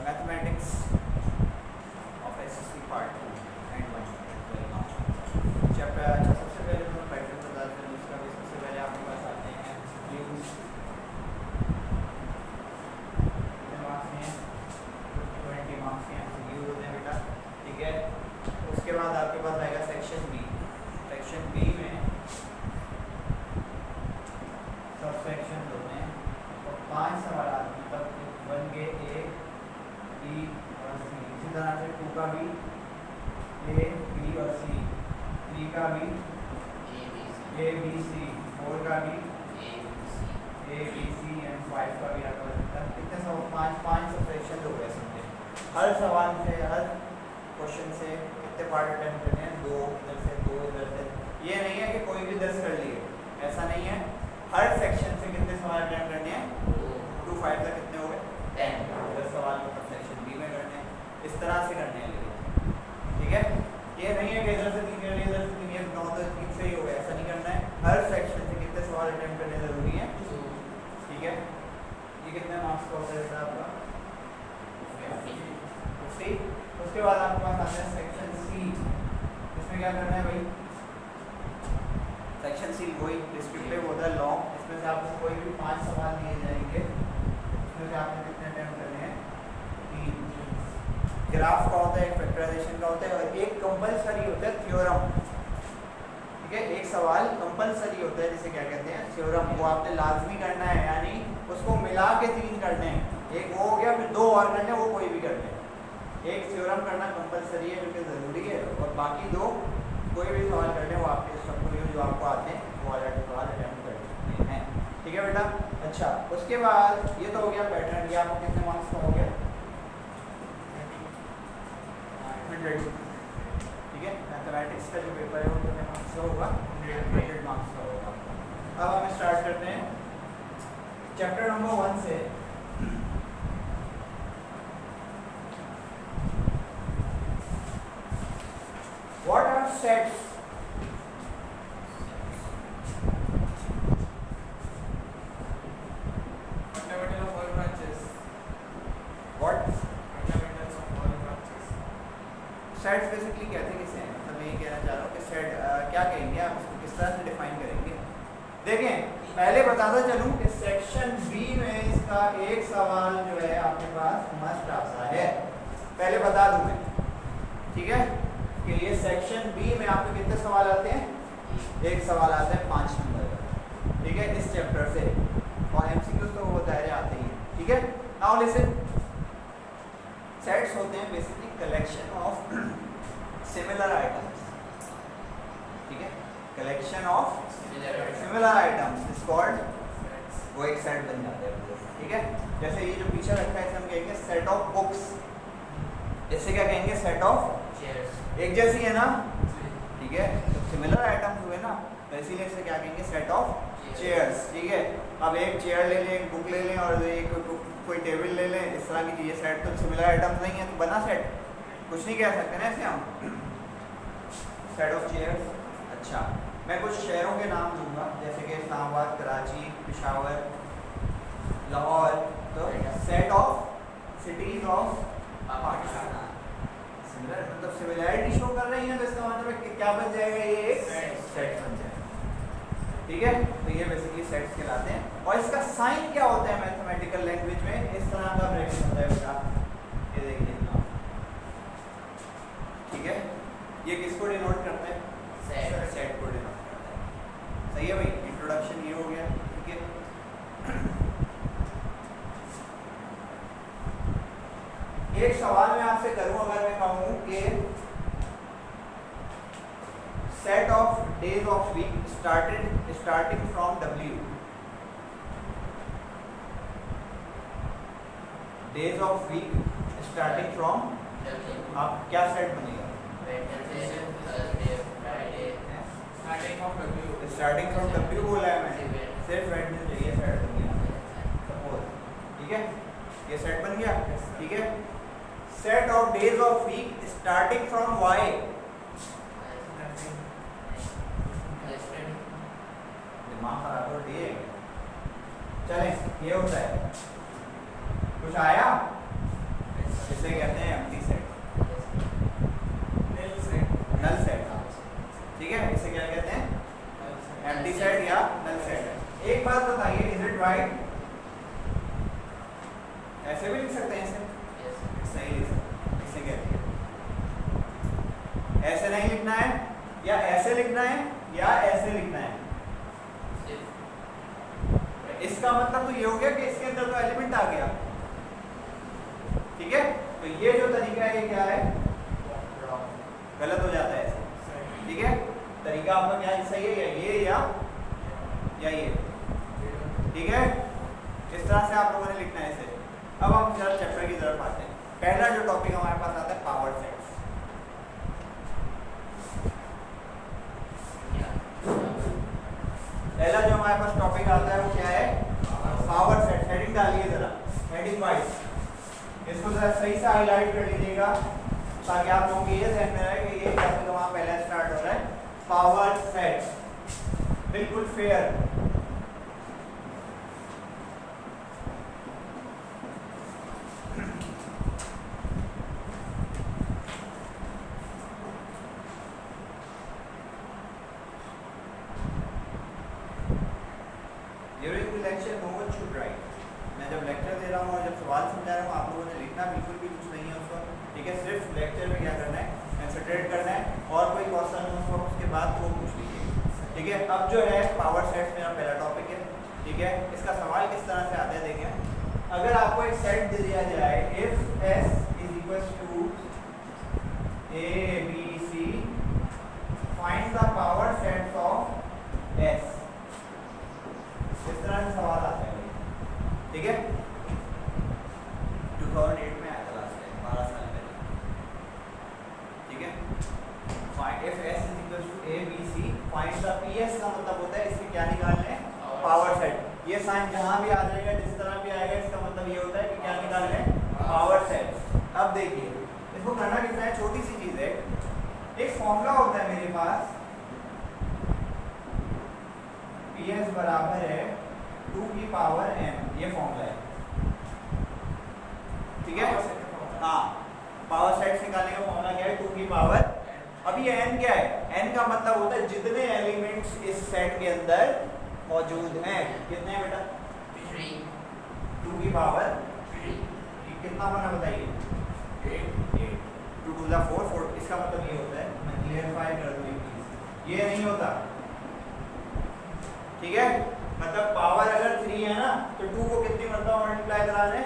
Mathematics of SSC part 2 and 1 chapter. अच्छा, सबसे पहले तो मैं पैटर्न बता देता हूँ इसका भी। सबसे पहले आपके पास आते हैं व्यूज, कितने मार्क्स हैं? 20 मार्क्स के व्यूज होते हैं बेटा, ठीक है। उसके बाद आपके पास आएगा सेक्शन बी। सेक्शन बी में सब सेक्शन होते हैं और 5 सवाल मतलब बन गए ए बी और सी। इसी तरह से 2 का भी ए बी और सी, 3 का भी ए बी सी, 4 का भी ए बी सी एंड 5 का भी आपका लगता है। कितने सब 5 सब सेक्शन हो गए समझे। हर सवाल से, हर क्वेश्चन से कितने पार्ट अटेम्प्ट करने हैं? 2 इधर से, 2 इधर से। ये नहीं है कि कोई भी 10 कर लिए, ऐसा नहीं है। हर सेक्शन से कितने सवाल अटेम्प्ट करने हैं? 2 5 तक कितने हो गए? 10 10 सवाल मतलब सेक्शन बी में करने हैं। इस तरह से करने हैं लेकिन, ठीक है। ये नहीं है कि इधर से 3 कर लिए, इधर से 3, 9 तो 3 से ही हो गया, ऐसा नहीं करना है। हर सेक्शन से कितने सवाल अटेम्प्ट करने जरूरी है? ठीक है। ये कितने मार्क्स का होता है बेटा आपका? 50। उसके बाद आपके पास आता है सेक्शन सी। इसमें क्या करना है भाई? सेक्शन सी वही डिस्क्रिप्टिव होता है, लॉन्ग। इसमें से आपको कोई भी 5 सवाल दिए जाएंगे, इसमें से आपने कितने अटेम्प्ट करने हैं? 3। ग्राफ का होता है, एक फैक्टराइजेशन का होता है और एक कंपलसरी होता है थ्योरम, ठीक है। एक सवाल कंपलसरी होता है जिसे क्या कहते हैं? थ्योरम। वो आपने लाजमी करना है, यानी उसको मिला के 3 करने हैं। एक वो हो गया, फिर 2 और करने, वो कोई भी करने हैं। एक थ्योरम करना कंपलसरी है, जो कि ज़रूरी है, और बाकी 2 कोई भी सवाल करने वो आपके सबको जो आपको आते हैं वो वाला सवाल अटेम्प्ट करने हैं, ठीक है बेटा। अच्छा, उसके बाद ये तो हो गया पैटर्न। ये आपको कितने मार्क्स का हो गया? 100, ठीक है। मैथमेटिक्स का जो पेपर है वो कितने मार्क्स का होगा? 100 मार्क्स का होगा। अब हम स्टार्ट करते हैं चैप्टर नंबर 1 से। What are sets? Fundamental of all branches. What? Fundamentals of all branches. Sets basically कहते हैं किसे? मतलब मैं ये कहना चाह रहा हूँ कि सेट क्या कहेंगे आप इसको, किस तरह से डिफाइन करेंगे? देखें, पहले बताता चलूँ कि सेक्शन बी में इसका एक सवाल जो है आपके पास मस्ट आता है। पहले बता दूँ मैं, ठीक है, कि ये सेक्शन बी में आपके कितने सवाल आते हैं? एक सवाल आता है 5 नंबर का, ठीक है, इस चैप्टर से। और एमसीक्यूज तो वो दायरे आते ही हैं, ठीक है। नाउ लिसन, सेट्स होते हैं basically collection of similar items, ठीक है। Collection of similar items is called, वो एक सेट बन जाता है, ठीक है। जैसे ये जो पीछे रखा है इसे हम कहेंगे सेट ऑफ बुक्स। जैसे क्या कहेंगे? Set of chairs. एक जैसी है ना, ठीक है, तो सिमिलर आइटम्स हुए ना, तो इसीलिए इसे क्या कहेंगे? सेट ऑफ चेयर्स, ठीक है। अब एक चेयर ले लें, एक बुक ले लें और एक कोई टेबल ले लें, इस तरह की चीज़ें, सेट तो सिमिलर आइटम्स नहीं है, तो बना सेट? कुछ नहीं कह सकते ना ऐसे हम, सेट ऑफ चेयर्स। अच्छा, मैं कुछ शहरों के नाम दूंगा, जैसे कि इस्लामाबाद, कराची, पेशावर, लाहौर। तो set of cities of Pakistan, similar मतलब सिमिलैरिटी शो कर रही है, तो इसका मतलब क्या बन जाएगा? ये एक सेट बन जाएगा, ठीक है। तो ये बेसिकली सेट्स कहलाते हैं। और इसका साइन क्या होता है मैथमेटिकल लैंग्वेज में? इस तरह का ब्रैकेट होता है बेटा, ये देखिए, ठीक है। ये किसको डिनोट करता है? सेट को डिनोट करता है। सही है भाई, इंट्रोडक्शन ये हो गया, ठीक है। एक सवाल मैं आपसे करूं, अगर मैं कहूं कि set of days of week starting from W, days of week starting from, आप क्या सेट बनेगा? स्टार्टिंग फ्रॉम W बोला है मैंने, सिर्फ वेडनेसडे, ये सेट बन गया सपोज, ठीक है। ये सेट बन गया, ठीक है। Set of days of week starting from Y, दिमाग खराब हो रही है। चलें, ये होता है, कुछ आया? इसे कहते हैं empty set, Null set. Null set. ठीक है, इसे क्या कहते हैं? एम्प्टी सेट या नल सेट। एक बात बताइए, इज इट राइट? ऐसे भी लिख सकते हैं इसे, सही लिख सकते हैं। इसे कहते हैं, ऐसे नहीं लिखना है, या ऐसे लिखना है, या ऐसे लिखना है। इसका मतलब तो ये हो गया कि इसके अंदर तो एलिमेंट आ गया। ठीक है, तो ये जो तरीका है ये क्या है? गलत हो जाता है ऐसे। ठीक है, तरीका आपका क्या सही है? या ये या ये। ठीक है, इस तरह से आप लोगों ने लिखना है इसे। अब हम जरा चैप्टर की तरफ आते हैं। पहला जो टॉपिक हमारे पास आता है पावर सेट्स। पहला जो हमारे पास टॉपिक आता है वो क्या है? Power set. हेडिंग डालिए जरा, हेडिंग वाइज इसको जरा सही से हाईलाइट कर लीजिएगा ताकि आप लोगों को ये ध्यान में रहे कि ये टॉपिक हमारा पहला स्टार्ट हो रहा है। पावर सेट बिल्कुल fair. During the lecture, no one should write. मैं जब लेक्चर दे रहा हूँ और जब सवाल समझा रहा हूँ, आप लोगों ने लिखना बिल्कुल भी कुछ नहीं है उस वक्त। ठीक है, सिर्फ लेक्चर में क्या करना है? कंसंट्रेट करना है, और कोई क्वेश्चन हो उस वक्त उसके बाद वो पूछ लीजिए। ठीक है, अब जो है पावर सेट्स मेरा पहला टॉपिक है। ठीक है, इसका सवाल किस तरह से आता है देखें। अगर आपको एक सेट दे दिया जाए, if S is equals to A B C, find the power sets of S। इस तरह से सवाल आता है। ठीक है, 2008 में आया था लास्ट टाइम, 12 साल पहले। ठीक है, find if S is equals to A B C, find the PS का मतलब होता है इसके क्या निकालने हैं? Power set. ये साइन जहां भी आ जाएगा, जिस तरह भी आएगा, इसका मतलब ये होता है कि क्या निकालने हैं? Power set. अब देखिए इसको करना कितना है, छोटी सी चीज है। एक फॉर्मूला होता है मेरे पास, PS बराबर है 2 की पावर n, ये फॉर्मूला है। ठीक है, हाँ, पावर सेट निकालने का फॉर्मूला क्या है? 2 की पावर। अब ये n क्या है? n का मतलब होता है जितने एलिमेंट्स इस सेट के अंदर मौजूद हैं। कितने हैं बेटा? 2 की पावर 3। कितना बना बताइए? 8। 2 2 4 4। इसका मतलब ये होता है, मैं क्लियरफाई कर दूं प्लीज, ये नहीं होता। ठीक है, मतलब पावर अगर 3 है ना, तो 2 को कितनी मरतबा मल्टीप्लाई कराना है?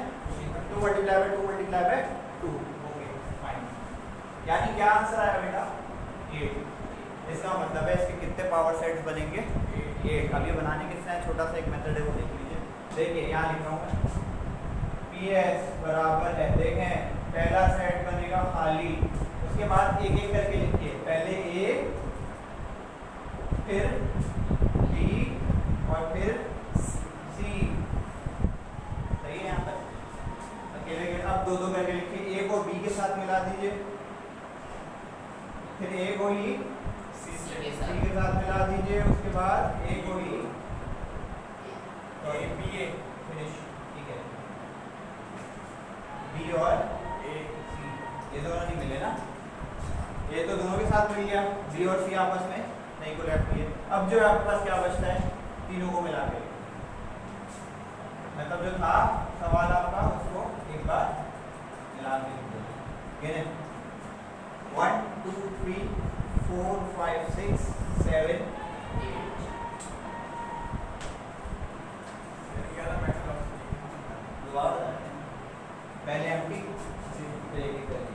2 multiply by 2 multiply by 2। Okay fine, यानी क्या आंसर आया बेटा? 8। इसका मतलब है इसके कितने पावर सेट्स बनेंगे? 8। अब ये बनाने किसने है? छोटा सा एक मेथड है, वो देख लीजिए। देखिए यहाँ लिख रहा हूँ मैं, PS बराबर है, देखें पहला सेट बनेगा खाली, उसके बाद एक एक करके लिखिए। पहले A, फिर B, और फिर C। सही है यहाँ तक? अकेले के अब 2 2 करके लिखिए। A को B के साथ मिला दीजिए, फिर A को ही C के साथ मिला दीजिए, उसके बाद A को ही BA फिनिश। ठीक है, B और A C, ये दोनों नहीं मिले ना, ये तो दोनों के साथ मिल गया। B और C आपस में नहीं को लेफ्ट किए। अब जो आपके पास क्या बचता है? तीनों को मिला के, मतलब जो था सवाल आपका उसको एक बार मिला के लिख दो। 1 2 3 4 5 6 7 8। पहले एम्प्टी, फिर एक एक करके।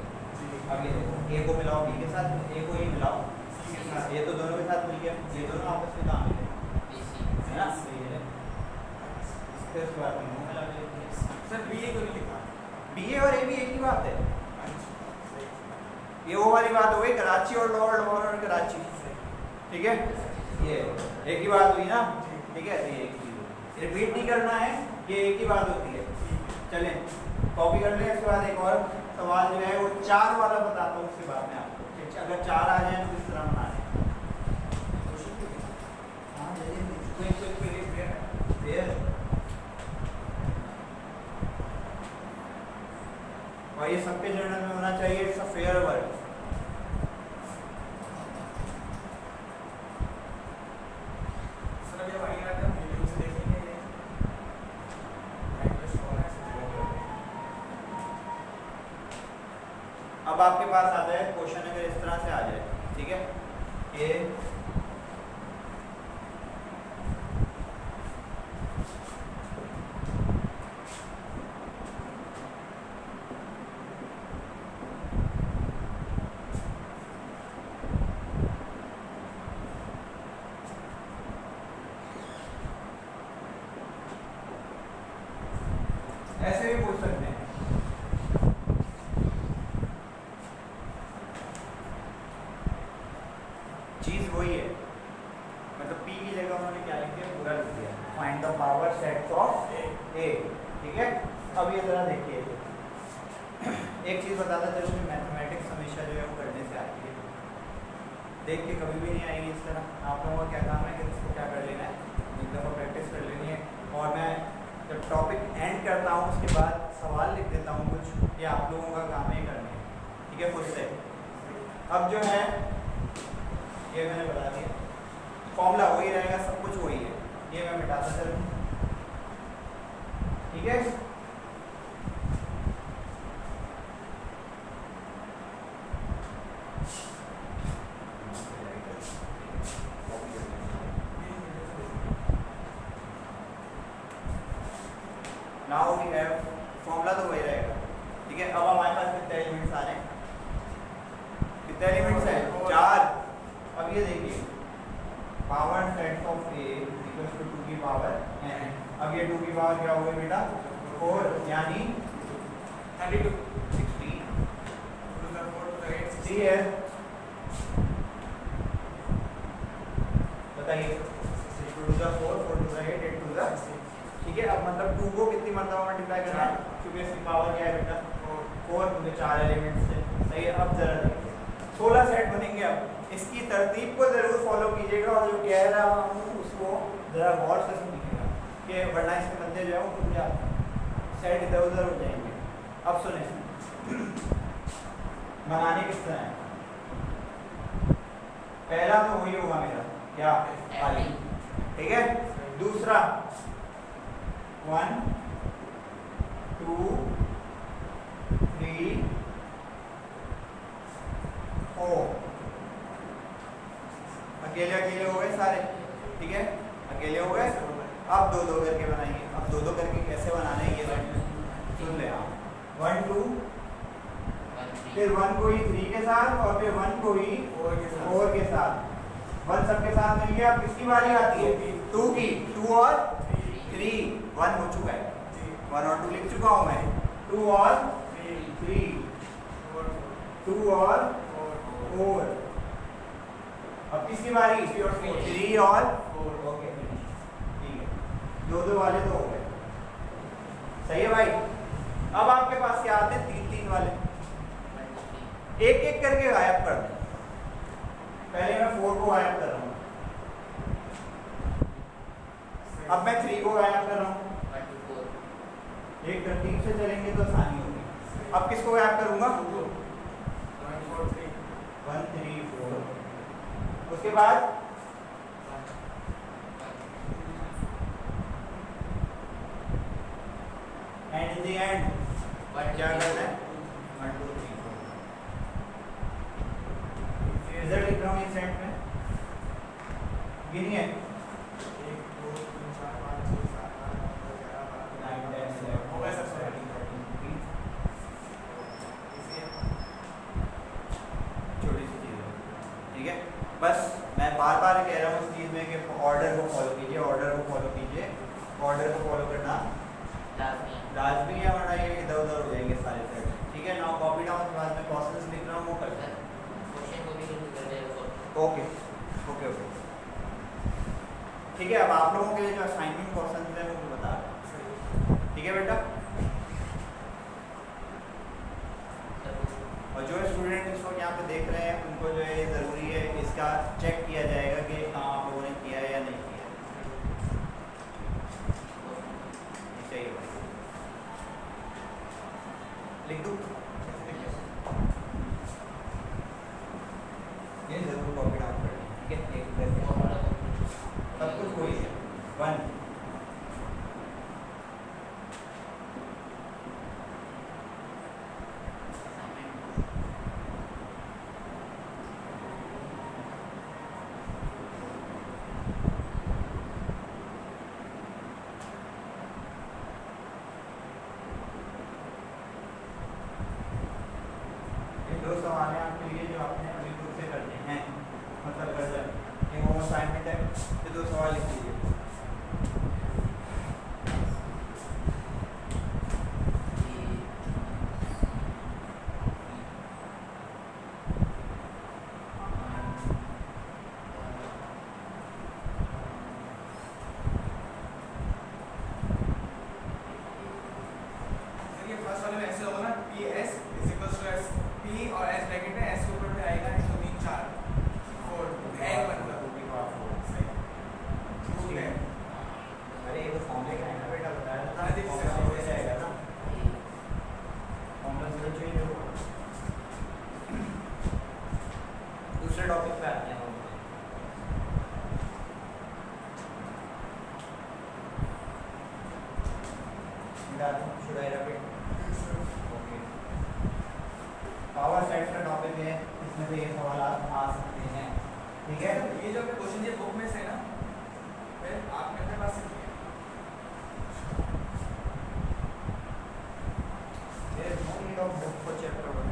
अब ये देखो, A को मिलाओ B के साथ, A को ही मिलाओ C के साथ, ये तो दोनों के साथ मिल गया। ये दोनों आपस में कहाँ मिले? है ना, फिर उसके बाद तीनों मिला के लिखिए। सर BA को नहीं लिखा। BA और AB एक ही बात है। ये वो वाली बात हो गई, कराची और लाहौर, लाहौर और कराची। ठीक है, ये एक ही बात हुई ना। ठीक है, ये एक ही, रिपीट नहीं करना है, ये एक ही बात होती है। चलें कॉपी कर लें। इसके बाद एक और सवाल जो है वो 4 वाला बताता हूँ, उसके बाद में आपको अगर 4 आ जाए तो किस तरह बनाने। और ये सबके जर्नल में होना चाहिए, it's a fair work. Sir अभी वहीं आते हैं वीडियो से देखेंगे ये लैंग्वेज और अब आपके पास आता है क्वेश्चन, अगर इस तरह से आ जाए, ठीक है, ये ऐसे भी पूछ सकते हैं। चीज वही है, मतलब P की जगह उन्होंने क्या लिख दिया, पूरा लिख दिया, find the power sets of A, ठीक है। अब ये जरा देखिए, एक चीज बताता चलो कि मैथमेटिक्स हमेशा जो है वो करने से आती है, देख के कभी भी नहीं आएगी इस तरह। आप लोगों का क्या काम है कि इसको क्या कर लेना है, एक दफ़ा प्रैक्टिस कर लेनी है, और मैं जब टॉपिक एंड करता हूँ उसके बाद सवाल लिख देता हूँ कुछ, ये आप लोगों का काम है करने, ठीक है, खुद से। अब जो है ये मैंने बता दिया, फॉर्मूला वही रहेगा, सब कुछ वही है, ये मैं मिटाता चलूँ, ठीक है। नाउ वी हैव, फॉर्मूला तो वही रहेगा, ठीक है। अब हमारे पास कितने एलिमेंट्स आ रहे हैं, कितने एलिमेंट्स हैं, 4। अब ये देखिए, power sets of A equals to 2 की पावर n। अब ये 2 की पावर क्या होगी बेटा, 4, यानी 32 16, 2 to the 4 to the 8 60 है, बताइए, 2 to the 4, 4 to the 8, 8 to the 6, ठीक है। अब मतलब 2 को कितनी मरतबा मल्टीप्लाई करना है, क्योंकि इसकी पावर क्या है बेटा, 4, क्योंकि 4 एलिमेंट्स थे, सही है। अब जरा देखिए 16 सेट बनेंगे। अब इसकी तरतीब को जरूर फॉलो कीजिएगा, और जो कह रहा हूँ उसको जरा गौर से सुनिएगा, कि वरना इसके बंदे जो है वो टूट जाते हैं, सेट इधर उधर हो जाएंगे। अब सुने, बनाने किस तरह है, पहला तो वही होगा मेरा क्या, खाली, ठीक है। दूसरा 1 2 3 4, अकेले अकेले हो गए सारे, ठीक है, अकेले हो गए। अब 2-2 करके बनाएंगे। अब 2-2 करके कैसे बनाने हैं ये सुन ले आप, 1 2, फिर 1 को ही 3 के साथ, और फिर 1 को ही 4 के साथ, 1 सबके साथ मिल गया। अब किसकी बारी आती है, 2 की, 2 और 3, 1 हो चुका है, 1 और 2 लिख चुका हूँ मैं, 2 और 3, 2 और 4। अब किसकी बारी, 3 और 4, ओके, ठीक है, 2-2 वाले तो हो गए, सही है भाई। अब आपके पास क्या आते हैं, 3-3 वाले, एक एक करके गायब कर दें। पहले मैं 4 को गायब कर रहा हूँ, अब मैं 3 को गायब कर रहा हूँ, एक तरतीब से चलेंगे तो आसानी होगी। अब किसको गायब करूंगा, 1 3 4, उसके बाद एंड इन द एंड क्या करना है, 1 2 3 4, रिजल्ट लिख रहा हूँ इस एंड में, गिनिए 1 2 3 4 5 6 7 8 9 10 11 हो गए सब, 13 छोटी सी चीज़ है, ठीक है। बस मैं बार बार कह रहा हूँ इस चीज़ में कि ऑर्डर को फॉलो कीजिए, ऑर्डर को फॉलो कीजिए, ऑर्डर को फॉलो करना लाजमी है, वरना ये इधर उधर हो जाएंगे सारे सेट, ठीक है। नाउ कॉपी डाउन के बाद मैं क्वेश्चंस लिख रहा हूँ, वो करते हैं, ओके ओके ओके, ठीक है। अब आप लोगों के लिए जो असाइनमेंट क्वेश्चन है वो बता रहा हूँ, ठीक है बेटा। और जो स्टूडेंट इस वक्त यहाँ पे देख रहे हैं उनको जो है ये ज़रूरी है, इसका चेक किया जाएगा कि हाँ आप लोगों ने किया है या नहीं किया, चाहिए भाई, लिख दूँ। Should I repeat? Okay. Power set का टॉपिक है, इसमें से ये सवाल आ सकते हैं, ठीक है? ये जो क्वेश्चन ये बुक में से ना, फिर आपने अपने पास से किया। There is no need of book for chapter 1.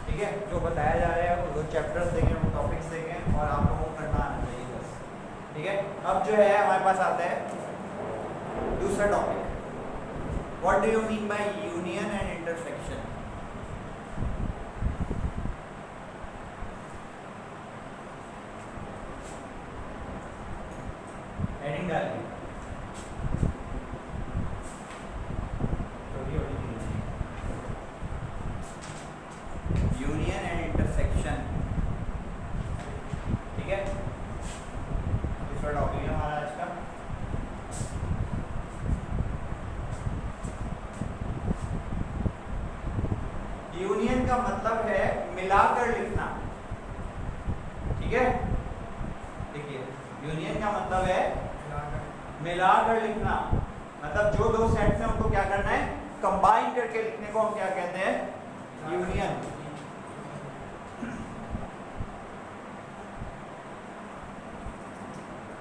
ठीक है? जो बताया जा रहा है वो चैप्टर्स देखें, वो टॉपिक्स देखें और आप लोगों को करना आना चाहिए बस, ठीक है? अब जो है हमारे पास आता है दूसरा topic, what do you mean by union and intersection? Heading डालिए। यूनियन एंड इंटरसेक्शन, ठीक है? दूसरा टॉपिक है हमारा आज का। यूनियन का मतलब है मिलाकर लिखना, ठीक है? देखिए, यूनियन का मतलब है मिलाकर लिखना, मतलब जो दो सेट्स हैं उनको क्या करना है, कंबाइन करके लिखने को हम क्या कहते हैं, यूनियन।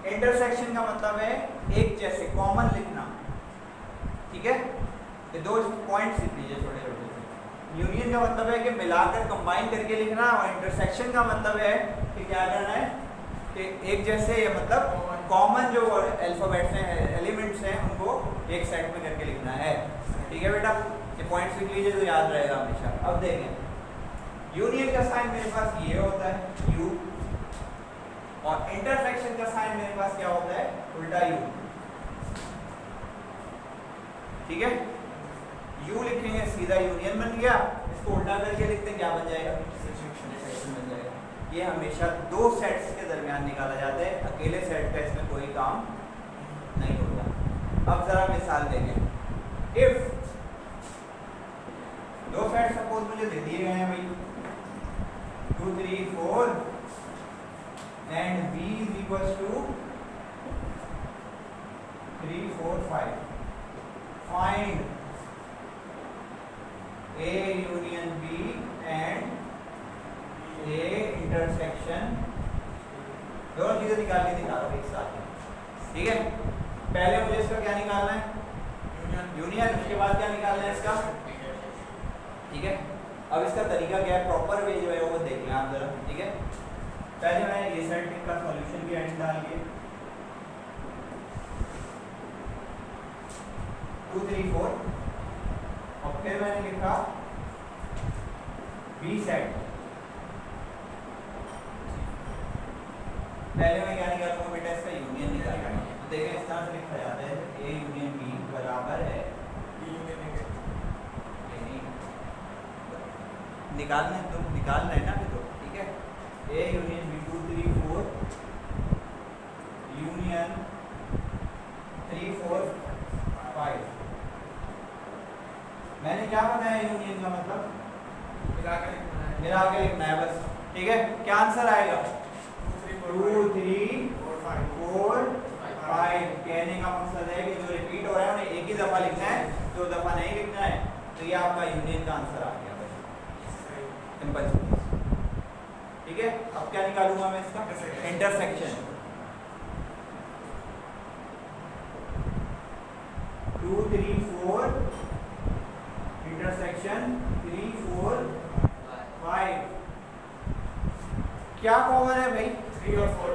इंटरसेक्शन का मतलब है एक जैसे कॉमन लिखना, ठीक है? ये दो पॉइंट्स लिख लीजिए छोटे छोटे। यूनियन का मतलब है कि मिलाकर कंबाइन करके लिखना, और इंटरसेक्शन का मतलब है कि क्या करना है कि एक जैसे, ये मतलब कॉमन जो अल्फाबेट्स हैं, एलिमेंट्स हैं, उनको एक सेट में करके लिखना है, ठीक है बेटा? ये पॉइंट्स लिख लीजिए तो याद रहेगा हमेशा। अब देखें, यूनियन का साइन मेरे पास ये होता है यू, और इंटरसेक्शन का साइन मेरे पास क्या होता है, उल्टा यू, ठीक है? यू लिखेंगे सीधा यूनियन बन गया, इसको उल्टा करके लिखते हैं क्या बन जाएगा, इंटरसेक्शन बन जाएगा। ये हमेशा दो सेट्स के दरमियान निकाला जाता है, अकेले सेट का इसमें कोई काम नहीं होता। अब जरा मिसाल देखें, इफ दो सेट सपोज मुझे दे दिए गए हैं भाई 2 3 4 and B is equals to 3 4 5. Find A union B and A intersection। दोनों चीजें निकाल के दिखा रहा हूँ एक साथ, ठीक है? पहले मुझे इसका क्या निकालना है, यूनियन, उसके बाद क्या निकालना है इसका, ठीक है? अब इसका तरीका क्या है, प्रॉपर वे जो है वो देख लें आप जरा, ठीक है? पहले मैंने ये सेट का सॉल्यूशन की हेडिंग डाल के 2 3 4, और फिर मैंने लिखा बी सेट। पहले मैं क्या निकालूंगा बेटा, इसका यूनियन निकालूंगा। तो देखें इस तरह से लिखा जाता है, ए यूनियन बी बराबर है, निकालना है तो निकालना है ना अभी तो, ठीक है? A union B 2 3 4 union 3 4 5। मैंने क्या बताया यूनियन का मतलब, मिला के लिखना है बस, ठीक है? क्या आंसर आएगा, 2 3 4 5। कहने का मकसद है कि जो रिपीट हो रहा है उन्हें एक ही दफा लिखना है, 2 दफा नहीं लिखना है। तो ये आपका यूनियन का आंसर आ गया, सिंपल, ठीक है? अब क्या निकालूंगा मैं इसका, इंटरसेक्शन। 2 3 4 इंटरसेक्शन 3 4 5। क्या कॉमन है भाई, 3 और 4।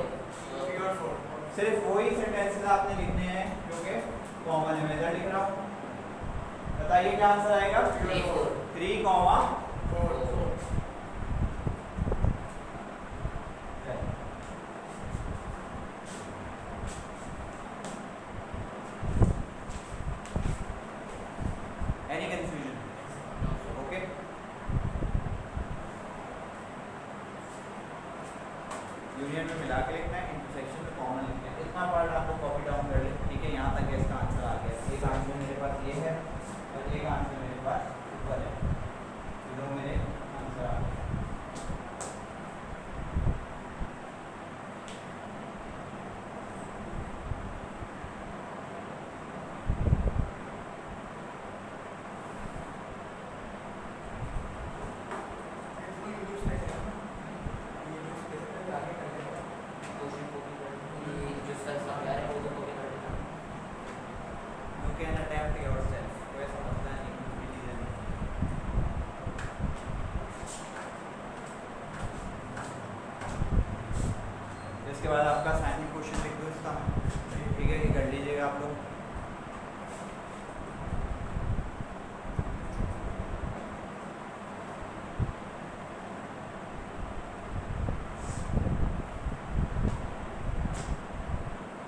सिर्फ वही सेंटेंसेस आपने लिखने हैं जो कि कॉमन है। मैं इधर लिख रहा हूँ, बताइए क्या आंसर आएगा, 3 4। Any confusion? Okay. यूनियन में मिला के लिखना है, इंटरसेक्शन में कॉमन लिखना है। इतना पार्ट आपको कॉपी डाउन कर लें, ठीक है? यहाँ तक इसका आंसर आ गया। एक आंसर मेरे पास ये है और एक आंसर मेरे पास ऊपर है। बाद आपका असाइनमेंट क्वेश्चन लिख दो इसका, ठीक है, ये कर लीजिएगा आप लोग।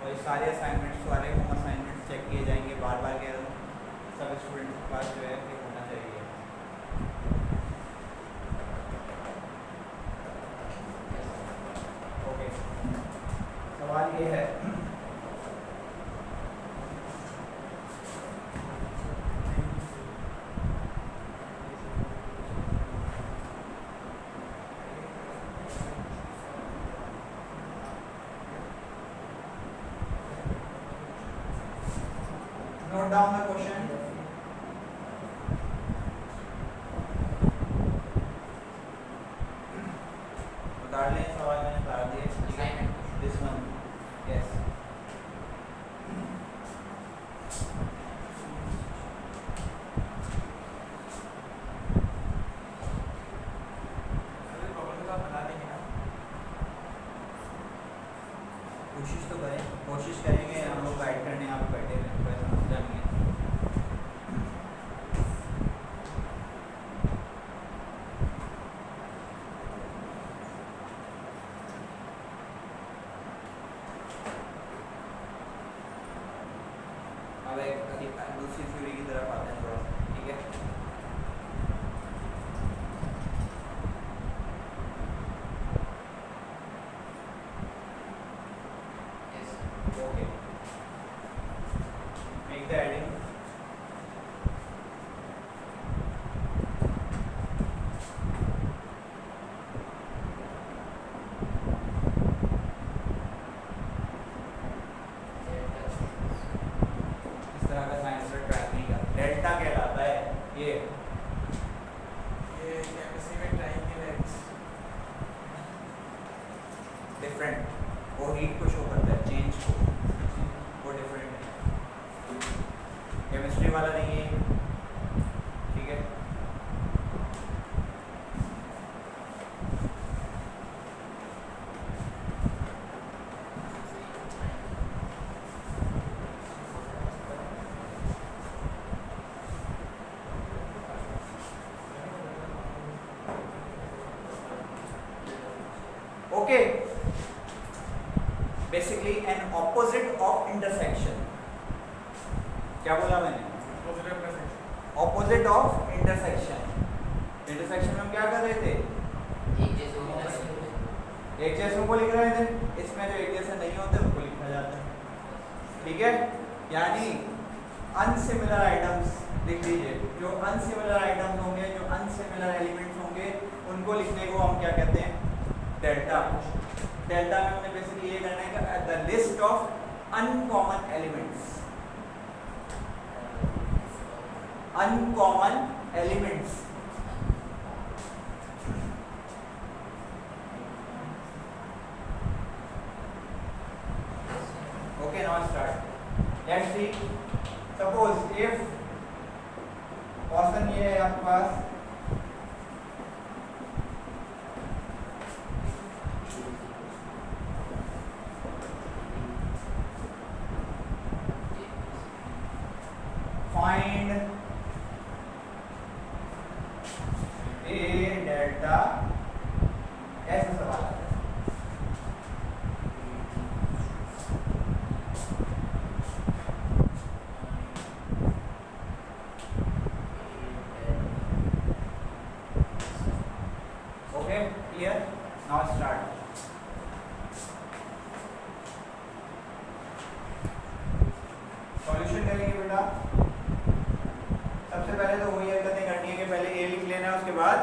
और ये सारे असाइनमेंट्स वाले होम असाइनमेंट्स चेक किए जाएंगे, बार बार कह रहा हूँ, सब स्टूडेंट्स के पास जो है ये होना चाहिए। ओके, सवाल ये है, note down the question. उतार लें सवाल, मैंने उतार दिए। This one, yes. कोशिश तो करें, कोशिश करेंगे, हम लोग गाइड करने आप बैठे हुए हैं, कोई समस्या नहीं है। अब एक दूसरी थ्योरी की तरफ आते हैं थोड़ा सा, ठीक है। Okay, make the adding. इस तरह का साइंस का ट्रैक नहीं करता, डेल्टा कहलाता है ये केमिस्ट्री में ट्रायंगल एक्स डिफरेंट, वो हीट को शो करता है, चेंज को, वो डिफरेंट है, केमिस्ट्री वाला नहीं है, ठीक है। Okay, basically an opposite of intersection, क्या बोला मैंने? Opposite of intersection. इंटरसेक्शन में हम क्या कर रहे थे? एक जैसों को लिख रहे थे, इसमें जो एक जैसे नहीं होते उनको लिखा जाता है, ठीक है। यानी अनसिमिलर आइटम्स लिख लीजिए, जो अनसिमिलर आइटम्स होंगे, जो अनसिमिलर एलिमेंट्स होंगे, उनको लिखने को हम क्या कहते हैं? डेल्टा। डेल्टा में हमने बेसिकली ये करना है कि the list of uncommon elements, uncommon elements, okay, now start. Let's see, suppose if question ये है आपके पास, find a delta, ऐसा सवाल आता है। Okay, clear? Now start. Solution करेंगे बेटा। सबसे पहले तो वही हरकतें करनी है कि पहले ए लिख लेना है, उसके बाद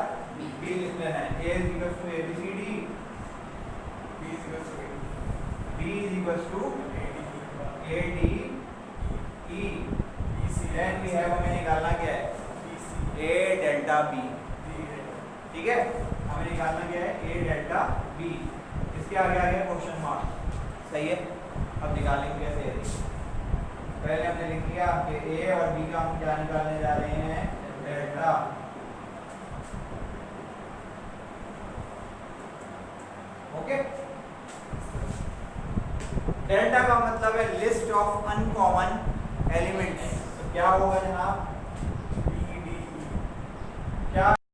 बी लिख लेना है। A is equal to A B C D, B is equal to B is equal to A D E, then we have, हमें निकालना क्या है? ए डेल्टा बी, ठीक है। हमें निकालना क्या है? ए डेल्टा बी। इसके आगे आ गया क्वेश्चन मार्क, सही है। अब निकालेंगे कैसे है? पहले हमने लिख लिया कि ए और बी का हम क्या निकालने जा रहे हैं? डेल्टा। ओके, डेल्टा का मतलब है लिस्ट ऑफ अनकॉमन एलिमेंट्स। तो क्या होगा जनाब,